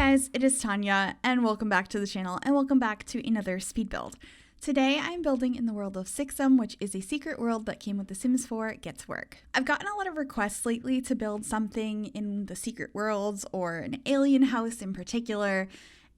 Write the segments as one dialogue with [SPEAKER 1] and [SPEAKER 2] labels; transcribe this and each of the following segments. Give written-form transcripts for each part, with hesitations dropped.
[SPEAKER 1] guys, it is Tanya, and welcome back to the channel, and welcome back to another speed build. Today I'm building in the world of Sixum, which is a secret world that came with The Sims 4 Gets Work. I've gotten a lot of requests lately to build something in the secret worlds, or an alien house in particular,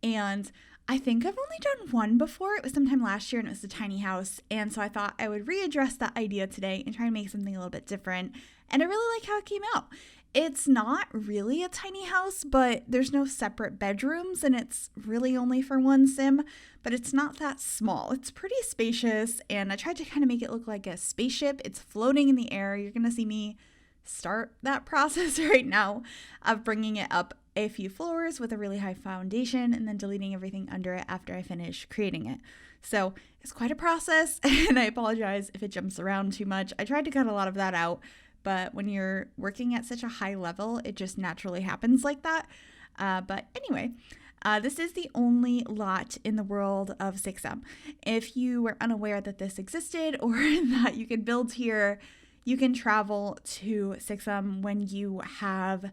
[SPEAKER 1] and I think I've only done one before. It was sometime last year and it was a tiny house, and so I thought I would readdress that idea today and try to make something a little bit different, and I really like how it came out. It's not really a tiny house, but there's no separate bedrooms, and it's really only for one sim, but it's not that small. It's pretty spacious, and I tried to kind of make it look like a spaceship. It's floating in the air. You're going to see me start that process right now of bringing it up a few floors with a really high foundation and then deleting everything under it after I finish creating it. So it's quite a process, and I apologize if it jumps around too much. I tried to cut a lot of that out, but when you're working at such a high level, it just naturally happens like that. But anyway, this is the only lot in the world of Sixum. If you were unaware that this existed or that you could build here, you can travel to Sixum when you have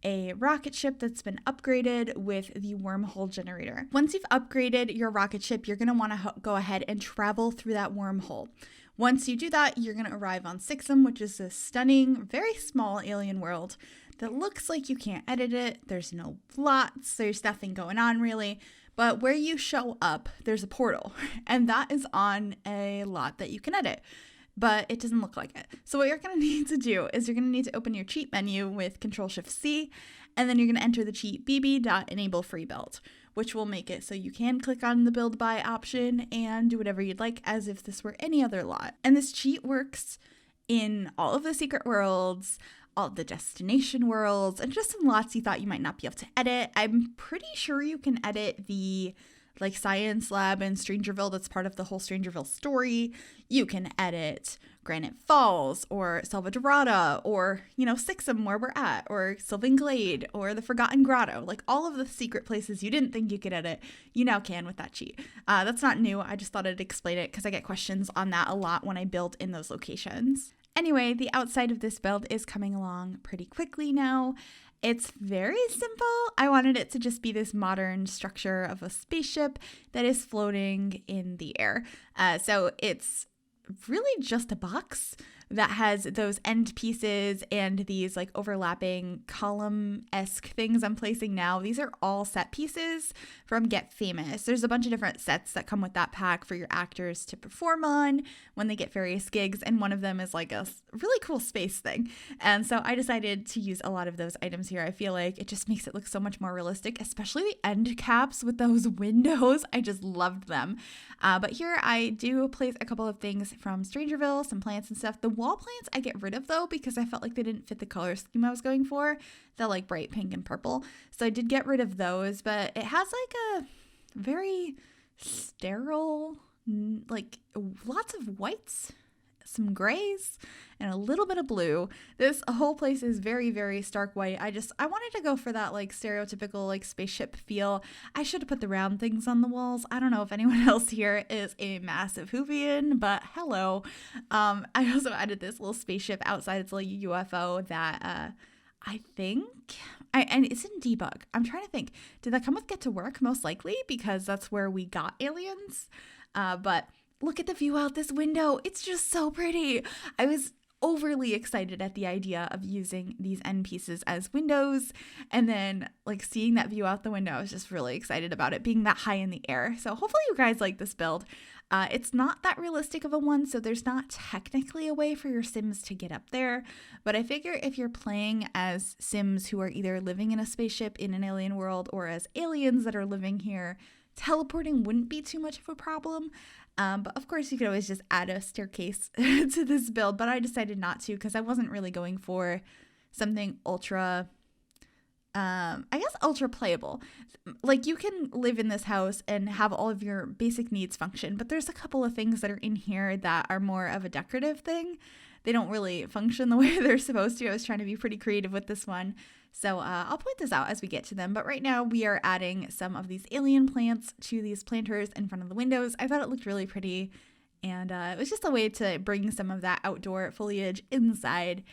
[SPEAKER 1] a rocket ship that's been upgraded with the wormhole generator. Once you've upgraded your rocket ship, you're going to want to go ahead and travel through that wormhole. Once you do that, you're going to arrive on Sixum, which is a stunning, very small alien world that looks like you can't edit it. There's no plots, there's nothing going on really, but where you show up, there's a portal, and that is on a lot that you can edit, but it doesn't look like it. So what you're going to need to do is you're going to need to open your cheat menu with Control-Shift-C, and then you're going to enter the cheat bb.enable free build, which will make it so you can click on the build by option and do whatever you'd like as if this were any other lot. And this cheat works in all of the secret worlds, all of the destination worlds, and just some lots you thought you might not be able to edit. I'm pretty sure you can edit the science lab in Strangerville that's part of the whole Strangerville story. You can edit Granite Falls or Selva Dorada or, Sixum where we're at, or Sylvan Glade or the Forgotten Grotto. Like all of the secret places you didn't think you could edit, you now can with that cheat. That's not new. I just thought I'd explain it because I get questions on that a lot when I build in those locations. Anyway, the outside of this build is coming along pretty quickly now. It's very simple. I wanted it to just be this modern structure of a spaceship that is floating in the air. So it's really just a box that has those end pieces and these overlapping column-esque things I'm placing now. These are all set pieces from Get Famous. There's a bunch of different sets that come with that pack for your actors to perform on when they get various gigs, and one of them is like a really cool space thing. And so I decided to use a lot of those items here. I feel like it just makes it look so much more realistic, especially the end caps with those windows. I just loved them. But here I do place a couple of things from Strangerville, some plants and stuff. The wall plants I get rid of though because I felt like they didn't fit the color scheme I was going for, the bright pink and purple. So I did get rid of those, but it has a very sterile, lots of whites, some grays, and a little bit of blue. This whole place is very, very stark white. I wanted to go for that stereotypical spaceship feel. I should have put the round things on the walls. I don't know if anyone else here is a massive Whovian, but hello. I also added this little spaceship outside. It's a UFO that and it's in debug. I'm trying to think, did that come with Get to Work? Most likely, because that's where we got aliens. But look at the view out this window. It's just so pretty. I was overly excited at the idea of using these end pieces as windows, and then seeing that view out the window. I was just really excited about it being that high in the air. So hopefully you guys like this build. It's not that realistic of a one, so there's not technically a way for your Sims to get up there, but I figure if you're playing as Sims who are either living in a spaceship in an alien world or as aliens that are living here, teleporting wouldn't be too much of a problem. But of course you could always just add a staircase to this build, but I decided not to because I wasn't really going for something ultra playable. You can live in this house and have all of your basic needs function, but there's a couple of things that are in here that are more of a decorative thing. They don't really function the way they're supposed to. I was trying to be pretty creative with this one. So I'll point this out as we get to them. But right now we are adding some of these alien plants to these planters in front of the windows. I thought it looked really pretty. And it was just a way to bring some of that outdoor foliage inside.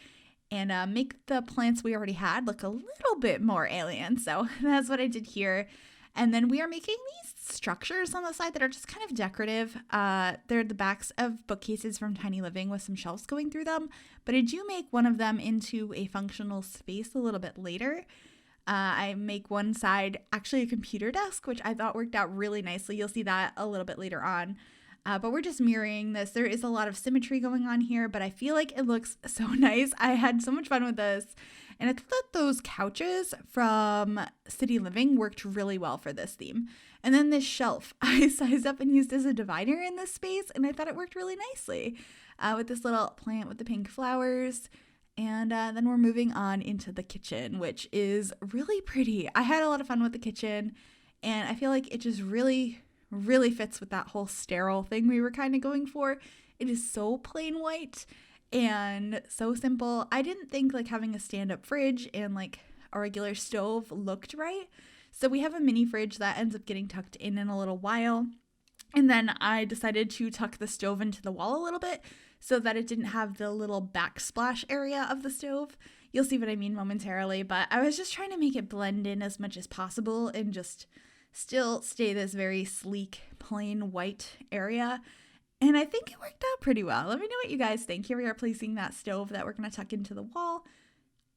[SPEAKER 1] and make the plants we already had look a little bit more alien. So that's what I did here. And then we are making these structures on the side that are just kind of decorative. They're the backs of bookcases from Tiny Living with some shelves going through them. But I do make one of them into a functional space a little bit later. I make one side actually a computer desk, which I thought worked out really nicely. You'll see that a little bit later on. But we're just mirroring this. There is a lot of symmetry going on here, but I feel like it looks so nice. I had so much fun with this. And I thought those couches from City Living worked really well for this theme. And then this shelf I sized up and used as a divider in this space, and I thought it worked really nicely with this little plant with the pink flowers. And then we're moving on into the kitchen, which is really pretty. I had a lot of fun with the kitchen, and I feel like it just really fits with that whole sterile thing we were kind of going for. It is so plain white and so simple. I didn't think like having a stand-up fridge and like a regular stove looked right. So we have a mini fridge that ends up getting tucked in a little while. And then I decided to tuck the stove into the wall a little bit so that it didn't have the little backsplash area of the stove. You'll see what I mean momentarily, but I was just trying to make it blend in as much as possible and just still stay this very sleek, plain white area. And I think it worked out pretty well. Let me know what you guys think. Here we are placing that stove that we're going to tuck into the wall.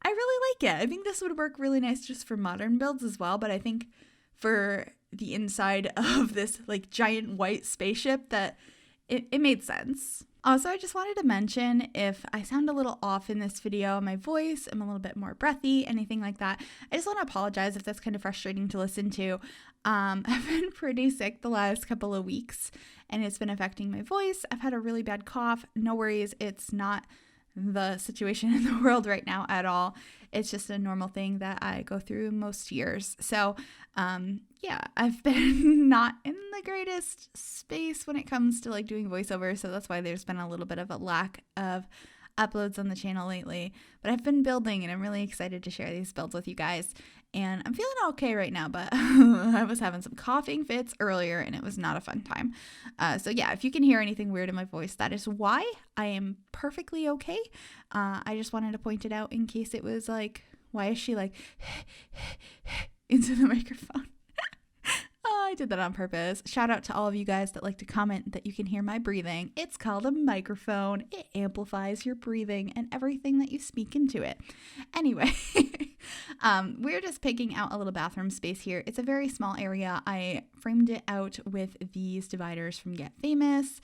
[SPEAKER 1] I really like it. I think this would work really nice just for modern builds as well, but I think for the inside of this like giant white spaceship that it made sense. Also, I just wanted to mention if I sound a little off in this video, my voice, I'm a little bit more breathy, anything like that. I just want to apologize if that's kind of frustrating to listen to. I've been pretty sick the last couple of weeks and it's been affecting my voice. I've had a really bad cough. No worries. It's not the situation in the world right now at all. It's just a normal thing that I go through most years. So, yeah, I've been not in the greatest space when it comes to like doing voiceover. So that's why there's been a little bit of a lack of uploads on the channel lately, but I've been building and I'm really excited to share these builds with you guys. And I'm feeling okay right now, but I was having some coughing fits earlier and it was not a fun time. So yeah, if you can hear anything weird in my voice, that is why. I am perfectly okay. I just wanted to point it out in case it was like, why is she like into the microphone? I did that on purpose. Shout out to all of you guys that like to comment that you can hear my breathing. It's called a microphone. It amplifies your breathing and everything that you speak into it. Anyway, we're just picking out a little bathroom space here. It's a very small area. I framed it out with these dividers from Get Famous.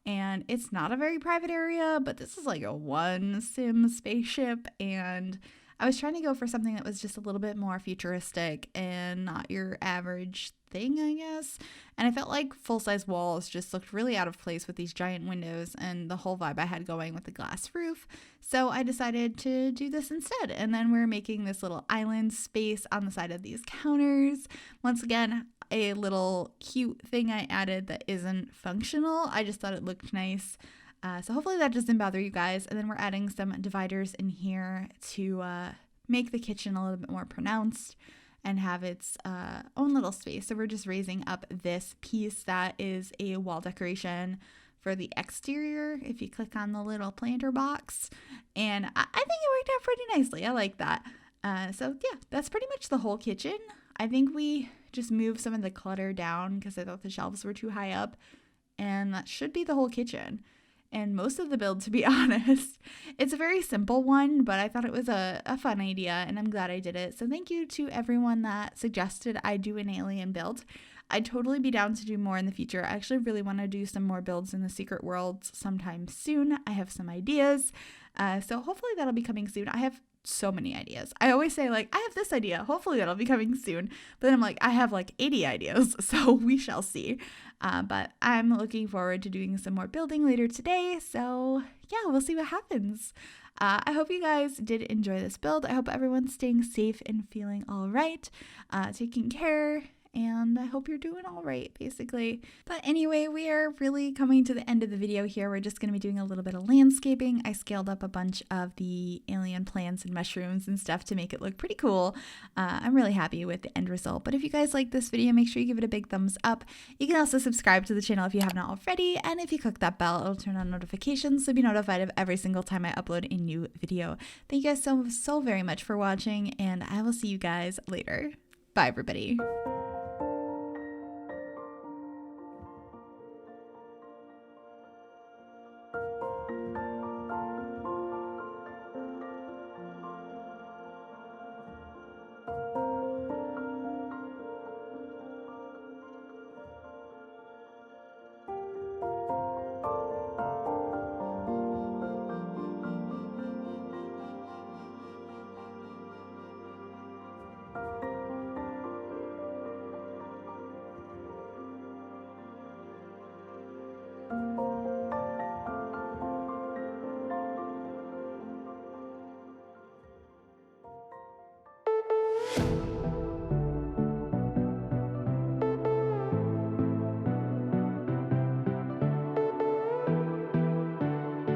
[SPEAKER 1] And it's not a very private area, but this is like a one sim spaceship, and I was trying to go for something that was just a little bit more futuristic and not your average thing, I guess. And I felt like full-size walls just looked really out of place with these giant windows and the whole vibe I had going with the glass roof. So I decided to do this instead. And then we're making this little island space on the side of these counters. Once again, a little cute thing I added that isn't functional. I just thought it looked nice. So hopefully that doesn't bother you guys. And then we're adding some dividers in here to make the kitchen a little bit more pronounced and have its own little space. So we're just raising up this piece that is a wall decoration for the exterior. If you click on the little planter box, and I think it worked out pretty nicely. I like that. So yeah, that's pretty much the whole kitchen. I think we just moved some of the clutter down because I thought the shelves were too high up, and that should be the whole kitchen. And most of the build, to be honest. It's a very simple one, but I thought it was a fun idea, and I'm glad I did it. So thank you to everyone that suggested I do an alien build. I'd totally be down to do more in the future. I actually really want to do some more builds in the secret worlds sometime soon. I have some ideas. So hopefully that'll be coming soon. I have so many ideas. I always say like, I have this idea. Hopefully that'll be coming soon. But then I'm like, I have like 80 ideas. So we shall see. But I'm looking forward to doing some more building later today. So yeah, we'll see what happens. I hope you guys did enjoy this build. I hope everyone's staying safe and feeling all right, taking care. and I hope you're doing all right, basically. But anyway, we are really coming to the end of the video here. We're just going to be doing a little bit of landscaping. I scaled up a bunch of the alien plants and mushrooms and stuff to make it look pretty cool. I'm really happy with the end result. But if you guys like this video, make sure you give it a big thumbs up. You can also subscribe to the channel if you have not already, and if you click that bell, it'll turn on notifications so be notified of every single time I upload a new video. Thank you guys so very much for watching, and I will see you guys later. Bye, everybody. Thank you.